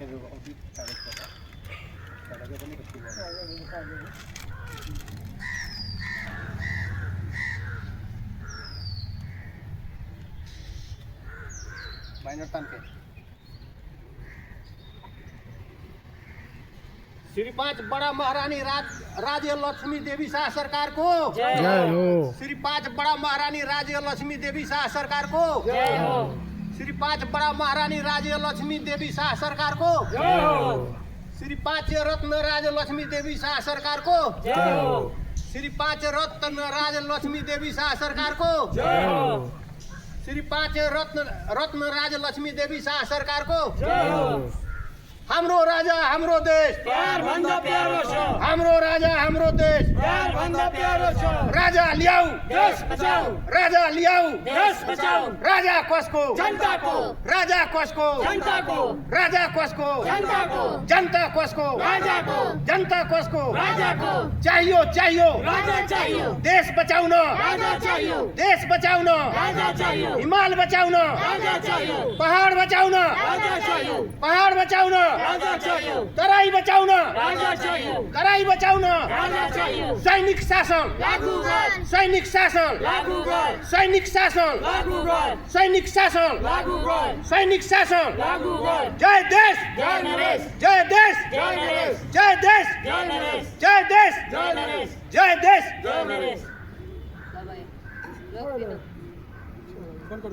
अघि कागजबाट पनि कति बाइनर तानके श्री 5 बड़ा महारानी राज्य लक्ष्मी देवी शाह सरकार को जय हो। श्री 5 बड़ा महारानी राज्य लक्ष्मी देवी शाह सरकार को जय हो। श्री 5 बड़ा महारानी राज्य लक्ष्मी देवी शाह सरकार को जय हो। श्री 5 रत्न राज लक्ष्मी देवी शाह सरकार को जय हो। श्री 5 रत्न राज लक्ष्मी देवी शाह सरकार को जय हो। श्री 5 रत्न राज लक्ष्मी देवी शाह सरकार को जय हो। हाम्रो राजा हाम्रो देश प्यार भन्दा प्यारो छ। हाम्रो राजा हाम्रो देश प्यार भन्दा प्यारो छ। राजा ल्याऊ देश बचाऊ। राजा ल्याऊ देश बचाऊ। राजा कसको जनताको। राजा कसको जनताको। राजा कसको जनताको। जनता कसको राजाको। जनता कसको राजाको। चाहियो चाहियो राजा चाहियो। देश बचाउन राजा चाहियो। देश बचाउन राजा चाहियो। हिमाल बचाउन राजा चाहियो। पहाड बचाउन राजा चाहियो। पहाड बचाउन राजा चाहियो। तराई बचाउन राजा चाहियो। तराई बचाउन राजा चाहियो। सैनिक शासन लागू गर। सैनिक शासन लागू गर। सैनिक शासन लागू गर। सैनिक शासन लागू गर। सैनिक शासन लागू गर। जय देश जय नरेश। जय देश जय नरेश। जय देश जय नरेश। जय देश जय नरेश। जय देश जय नरेश।